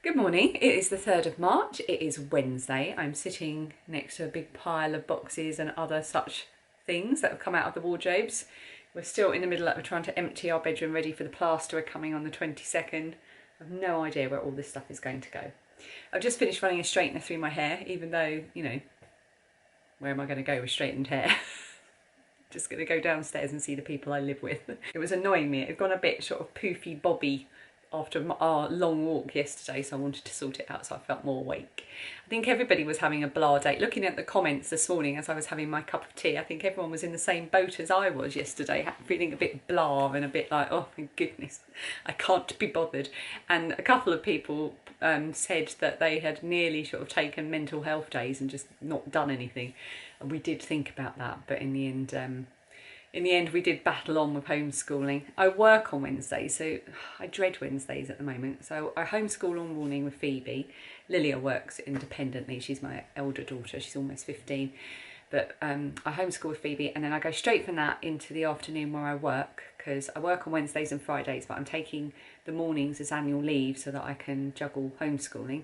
Good morning, it is the 3rd of March, it is Wednesday. I'm sitting next to a big pile of boxes and other such things that have come out of the wardrobes. We're still in the middle of trying to empty our bedroom ready for the plasterer coming on the 22nd. I've no idea where all this stuff is going to go. I've just finished running a straightener through my hair, even though, you know, where am I going to go with straightened hair? Just going to go downstairs and see the people I live with. It was annoying me, it had gone a bit sort of poofy bobby after our long walk yesterday, so I wanted to sort it out so I felt more awake. I think everybody was having a blah day. Looking at the comments this morning as I was having my cup of tea, I think everyone was in the same boat as I was yesterday, feeling a bit blah and a bit like, oh my goodness, I can't be bothered. And a couple of people said that they had nearly sort of taken mental health days and just not done anything. And we did think about that, but in the end we did battle on with homeschooling. I work on Wednesdays, so I dread Wednesdays at the moment. So I homeschool all morning with Phoebe. Lilia works independently. She's my elder daughter. She's almost 15. But I homeschool with Phoebe, and then I go straight from that into the afternoon where I work, because I work on Wednesdays and Fridays, but I'm taking the mornings as annual leave so that I can juggle homeschooling.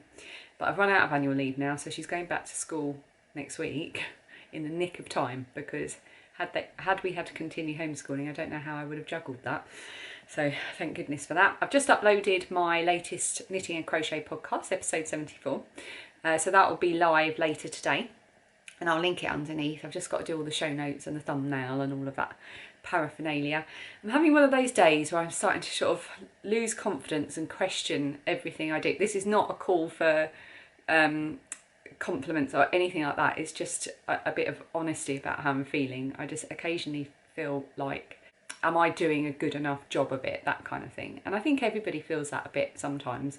But I've run out of annual leave now, so she's going back to school next week in the nick of time, because had we had to continue homeschooling, I don't know how I would have juggled that. So thank goodness for that. I've just uploaded my latest knitting and crochet podcast, episode 74. So that will be live later today, and I'll link it underneath. I've just got to do all the show notes and the thumbnail and all of that paraphernalia. I'm having one of those days where I'm starting to sort of lose confidence and question everything I do. This is not a call for compliments or anything like that. It's just a bit of honesty about how I'm feeling. I just occasionally feel like, am I doing a good enough job of it, that kind of thing. And I think everybody feels that a bit sometimes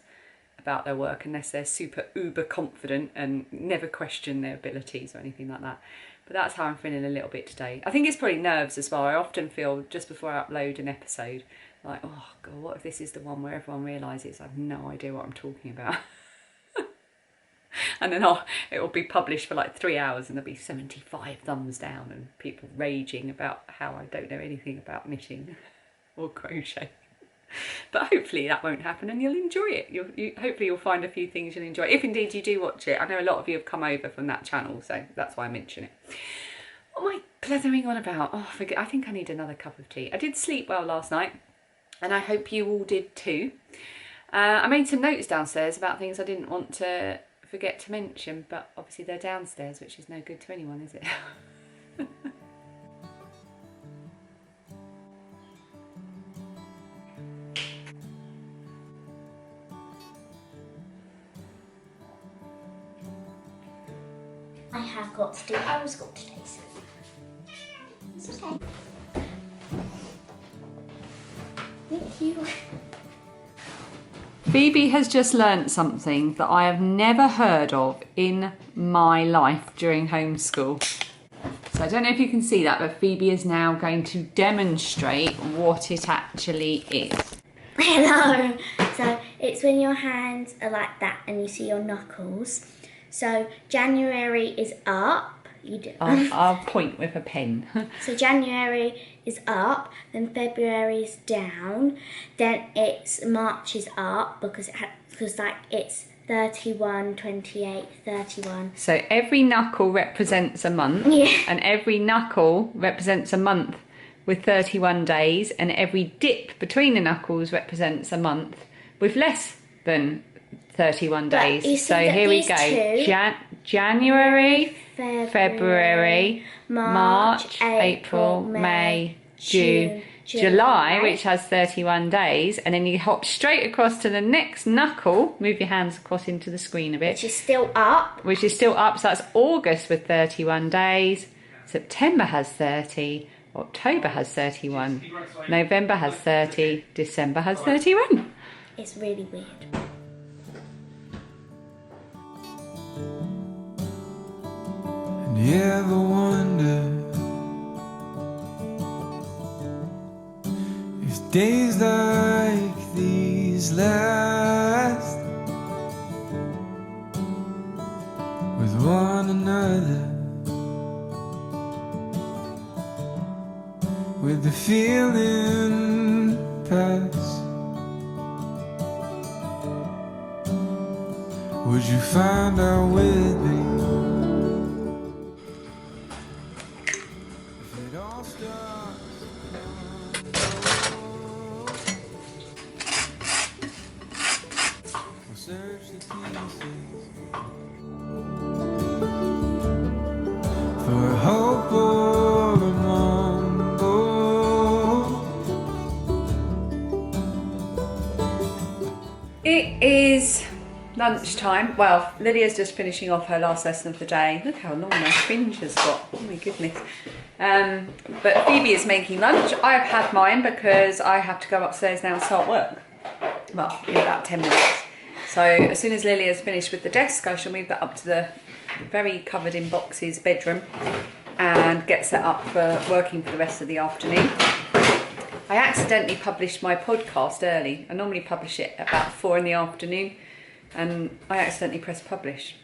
about their work, unless they're super uber confident and never question their abilities or anything like that. But that's how I'm feeling a little bit today. I think it's probably nerves as well. I often feel just before I upload an episode like, oh god, what if this is the one where everyone realises I have no idea what I'm talking about. And then it will be published for like 3 hours and there'll be 75 thumbs down and people raging about how I don't know anything about knitting or crochet. But hopefully that won't happen and you'll enjoy it. Hopefully you'll find a few things you'll enjoy, if indeed you do watch it. I know a lot of you have come over from that channel, so that's why I mention it. What am I blethering on about? Oh, I think I need another cup of tea. I did sleep well last night, and I hope you all did too. I made some notes downstairs about things I didn't want to forget to mention, but obviously they're downstairs, which is no good to anyone, is it? I have got to do homeschool today, so it's okay. Thank you. Phoebe has just learnt something that I have never heard of in my life during homeschool. So I don't know if you can see that, but Phoebe is now going to demonstrate what it actually is. Hello! So it's when your hands are like that and you see your knuckles. So January is up. You do. I'll point with a pen. So January is up, then February is down, then March is up because it's 31, 28, 31. So every knuckle represents a month, and every knuckle represents a month with 31 days, and every dip between the knuckles represents a month with less than 31 days. So here we go. January, February, March, April, May, June, July, which has 31 days, and then you hop straight across to the next knuckle. Move your hands across into the screen a bit. Which is still up. So that's August with 31 days. September has 30. October has 31. November has 30. December has 31. It's really weird. You ever wonder if days like these last with one another, with the feeling pass would you find out with me? If it all starts I'll search the pieces for hope or a mumble. It is lunchtime. Well, Lydia's just finishing off her last lesson of the day. Look how long my fringe has got. Oh my goodness. But Phoebe is making lunch. I have had mine because I have to go upstairs now and start work. Well, in about 10 minutes. So as soon as Lily has finished with the desk, I shall move that up to the very covered in boxes bedroom and get set up for working for the rest of the afternoon. I accidentally published my podcast early. I normally publish it about 4 in the afternoon and I accidentally pressed publish.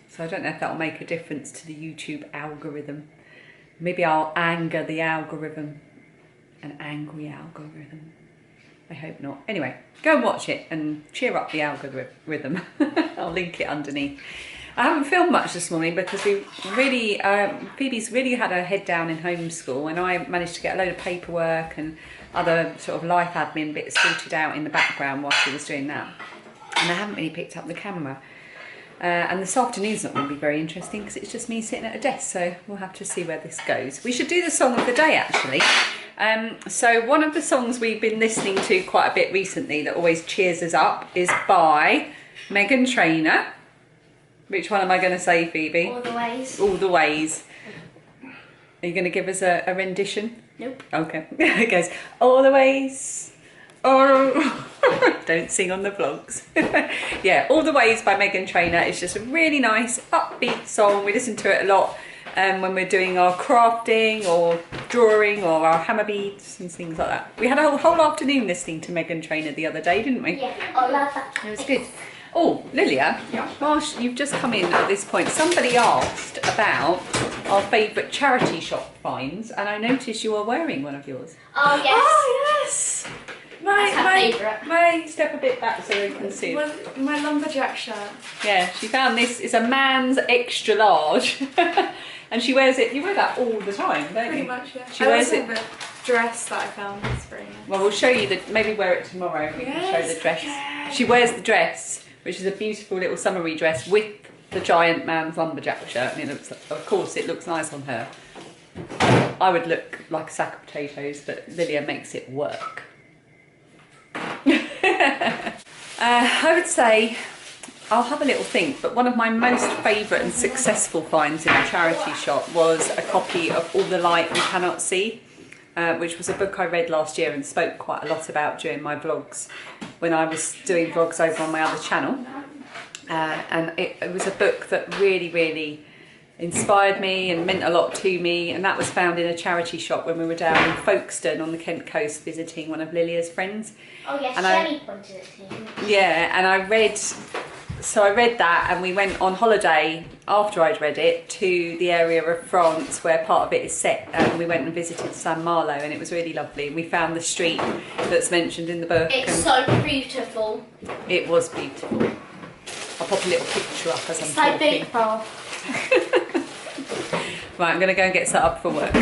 So I don't know if that'll make a difference to the YouTube algorithm. Maybe I'll anger the algorithm. An angry algorithm. I hope not. Anyway, go and watch it and cheer up the algorithm. I'll link it underneath. I haven't filmed much this morning because we really, Phoebe's really had her head down in homeschool and I managed to get a load of paperwork and other sort of life admin bits sorted out in the background while she was doing that. And I haven't really picked up the camera. And this afternoon's not going to be very interesting because it's just me sitting at a desk, so we'll have to see where this goes. We should do the song of the day actually. So one of the songs we've been listening to quite a bit recently that always cheers us up is by Meghan Trainor. Which one am I going to say, Phoebe? All the ways. All the ways. Are you going to give us a rendition? Nope. Okay. It goes, all the ways. Oh. Don't sing on the vlogs. Yeah, All the Ways by Meghan Trainor is just a really nice upbeat song. We listen to it a lot when we're doing our crafting or drawing or our hammer beads and things like that. We had a whole afternoon listening to Meghan Trainor the other day, didn't we? Yeah, I love that. It was good. Oh, Lilia, whilst you've just come in at this point, somebody asked about our favourite charity shop finds and I noticed you are wearing one of yours. Oh, yes. Oh, yes. That's her favourite. May step a bit back so they can see. My lumberjack shirt. Yeah, she found this is a man's extra large. And she wears it, you wear that all the time, don't you? Pretty much, yeah. She wears it. The dress that I found is very nice. Well, we'll show you maybe wear it tomorrow. We can show the dress. Okay. She wears the dress, which is a beautiful little summery dress with the giant man's lumberjack shirt. And it looks, of course, it looks nice on her. I would look like a sack of potatoes, but Lilia makes it work. I would say I'll have a little think, but one of my most favourite and successful finds in a charity shop was a copy of All the Light We Cannot See, which was a book I read last year and spoke quite a lot about during my vlogs when I was doing vlogs over on my other channel. And it was a book that really inspired me and meant a lot to me, and that was found in a charity shop when we were down in Folkestone on the Kent coast visiting one of Lilia's friends. Oh yes, And Jenny pointed it to you. Yeah, and I read that and we went on holiday after I'd read it to the area of France where part of it is set, and we went and visited San Marlo and it was really lovely. We found the street that's mentioned in the book. It's so beautiful. It was beautiful. I'll pop a little picture up as I'm So talking. beautiful. Right, I'm going to go and get set up for work.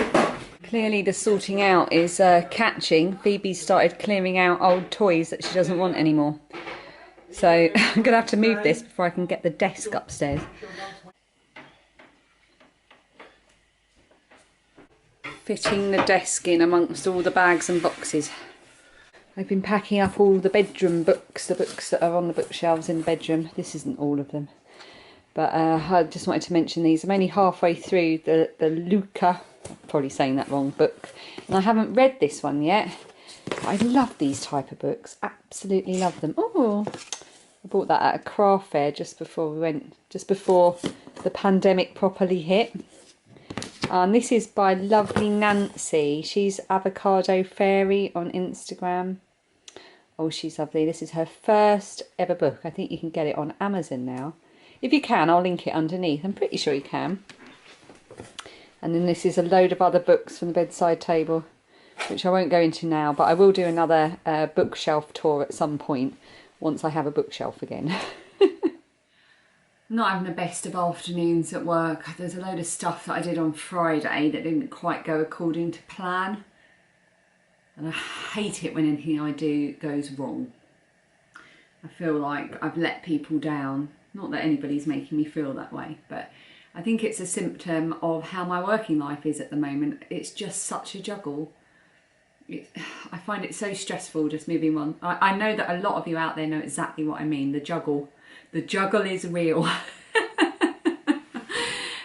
Clearly the sorting out is catching. Phoebe started clearing out old toys that she doesn't want anymore. So I'm going to have to move this before I can get the desk upstairs. Fitting the desk in amongst all the bags and boxes. I've been packing up all the bedroom books, the books that are on the bookshelves in the bedroom. This isn't all of them. But I just wanted to mention these. I'm only halfway through the Luca, probably saying that wrong, book. And I haven't read this one yet. But I love these type of books. Absolutely love them. Oh, I bought that at a craft fair just before the pandemic properly hit. And this is by lovely Nancy. She's Avocado Fairy on Instagram. Oh, she's lovely. This is her first ever book. I think you can get it on Amazon now. If you can, I'll link it underneath. I'm pretty sure you can. And then this is a load of other books from the bedside table, which I won't go into now, but I will do another bookshelf tour at some point once I have a bookshelf again. not having the best of afternoons at work. There's a load of stuff that I did on Friday that didn't quite go according to plan. And I hate it when anything I do goes wrong. I feel like I've let people down. Not that anybody's making me feel that way, but I think it's a symptom of how my working life is at the moment. It's just such a juggle. I find it so stressful just moving on. I know that a lot of you out there know exactly what I mean. The juggle is real.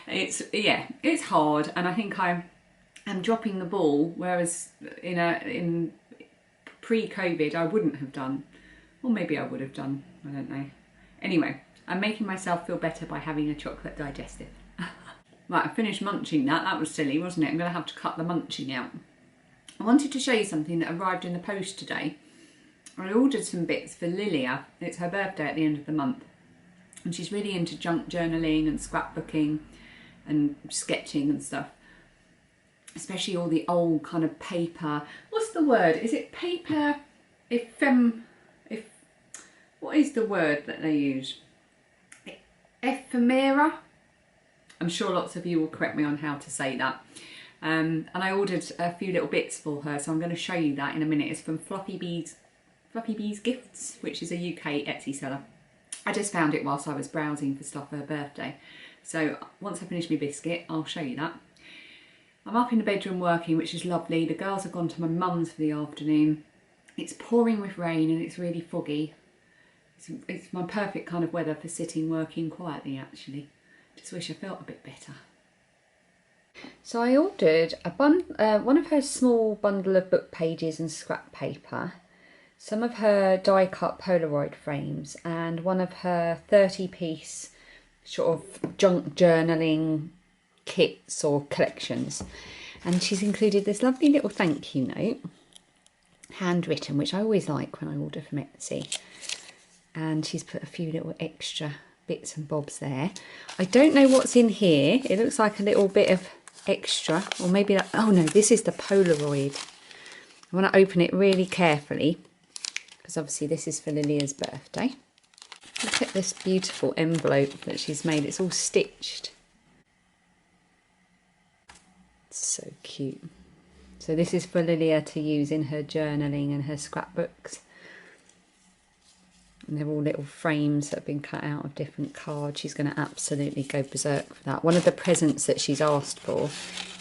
It's hard, and I think I'm dropping the ball, whereas in pre-COVID I wouldn't have done, or maybe I would have done, I don't know. Anyway, I'm making myself feel better by having a chocolate digestive. Right, I finished munching that. That was silly, wasn't it? I'm going to have to cut the munching out. I wanted to show you something that arrived in the post today. I ordered some bits for Lilia. It's her birthday at the end of the month, and she's really into junk journaling and scrapbooking and sketching and stuff, especially all the old kind of paper. What's the word? Is it paper? What is the word that they use? Ephemera? I'm sure lots of you will correct me on how to say that. And I ordered a few little bits for her, so I'm going to show you that in a minute. It's from Fluffy Bees Gifts, which is a UK Etsy seller. I just found it whilst I was browsing for stuff for her birthday. So once I finish my biscuit, I'll show you that. I'm up in the bedroom working, which is lovely. The girls have gone to my mum's for the afternoon. It's pouring with rain and it's really foggy. It's my perfect kind of weather for sitting working quietly, actually. Just wish I felt a bit better. So I ordered one of her small bundle of book pages and scrap paper, some of her die-cut Polaroid frames, and one of her 30-piece sort of junk journaling kits or collections. And she's included this lovely little thank you note, handwritten, which I always like when I order from Etsy. And she's put a few little extra bits and bobs there. I don't know what's in here. It looks like a little bit of extra, or maybe like, oh no, this is the Polaroid. I want to open it really carefully because obviously this is for Lilia's birthday. Look at this beautiful envelope that she's made. It's all stitched. It's so cute. So this is for Lilia to use in her journaling and her scrapbooks. And they're all little frames that have been cut out of different cards. She's going to absolutely go berserk for that. One of the presents that she's asked for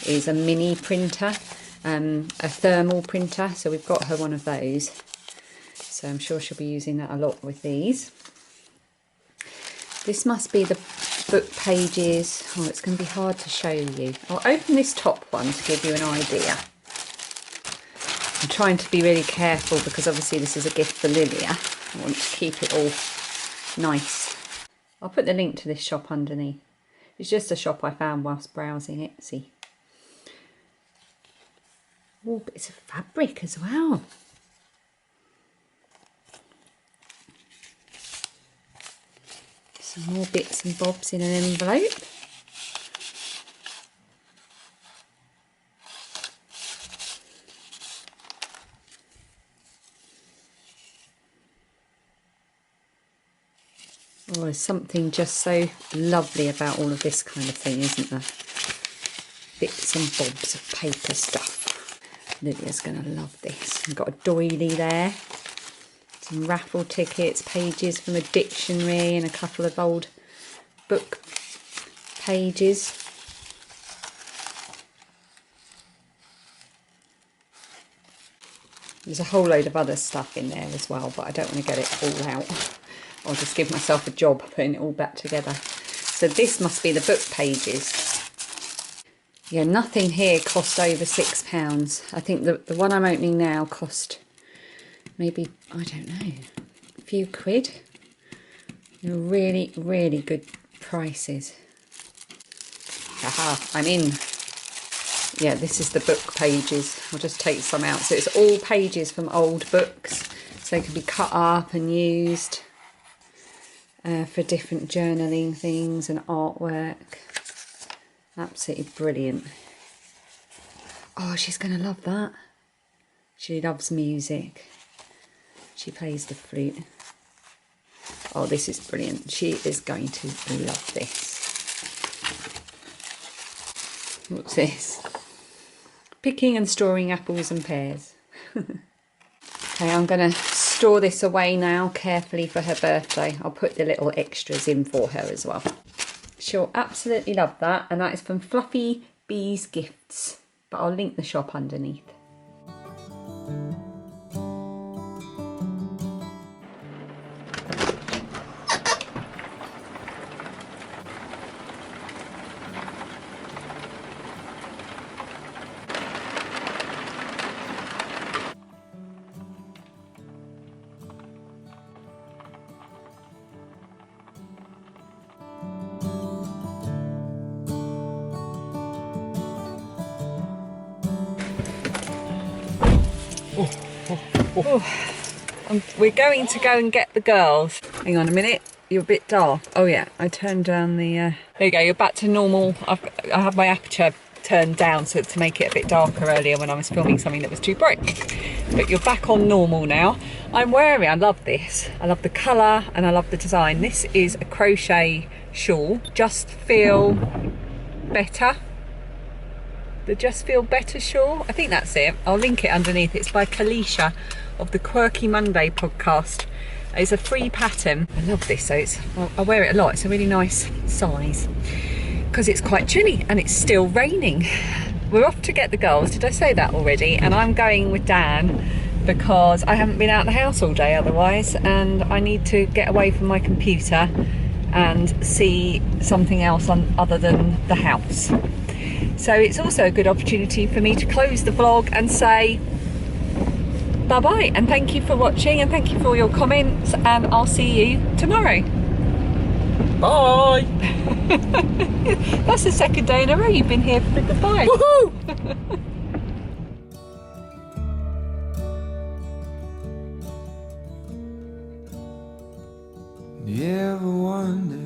is a mini printer, a thermal printer. So we've got her one of those. So I'm sure she'll be using that a lot with these. This must be the book pages. Oh, it's going to be hard to show you. I'll open this top one to give you an idea. I'm trying to be really careful because obviously this is a gift for Lilia. I want to keep it all nice. I'll put the link to this shop underneath. It's just a shop I found whilst browsing Etsy. Oh, bits of fabric as well. Some more bits and bobs in an envelope. Oh, there's something just so lovely about all of this kind of thing, isn't there? Bits and bobs of paper stuff. Lydia's going to love this. We've got a doily there. Some raffle tickets, pages from a dictionary and a couple of old book pages. There's a whole load of other stuff in there as well, but I don't want to get it all out. I'll just give myself a job putting it all back together. So this must be the book pages. Yeah, nothing here cost over £6. I think the one I'm opening now cost maybe, I don't know, a few quid. They're really, really good prices. Haha, I'm in. Yeah, this is the book pages. I'll just take some out. So it's all pages from old books. So they can be cut up and used for different journaling things and artwork. Absolutely brilliant. Oh, she's going to love that. She loves music. She plays the flute. Oh, this is brilliant. She is going to love this. What's this? Picking and storing apples and pears. Okay, I'm going to store this away now carefully for her birthday. I'll put the little extras in for her as well. She'll absolutely love that, and that is from Fluffy Bees Gifts, but I'll link the shop underneath. We're going to go and get the girls. Hang on a minute, you're a bit dark. Oh yeah, I turned down the... There you go, you're back to normal. I have my aperture turned down so to make it a bit darker earlier when I was filming something that was too bright. But you're back on normal now. I love this. I love the colour and I love the design. This is a crochet shawl. Just Feel Better. The Just Feel Better shawl. I think that's it. I'll link it underneath. It's by Kalisha of the Quirky Monday podcast. It's a free pattern. I love this, so I wear it a lot. It's a really nice size because it's quite chilly and it's still raining. We're off to get the girls. Did I say that already? And I'm going with Dan because I haven't been out of the house all day otherwise, and I need to get away from my computer and see something else other than the house. So it's also a good opportunity for me to close the vlog and say bye-bye, and thank you for watching, and thank you for all your comments, and I'll see you tomorrow. Bye! That's the second day in a row you've been here for the goodbye. Woohoo! You ever wonder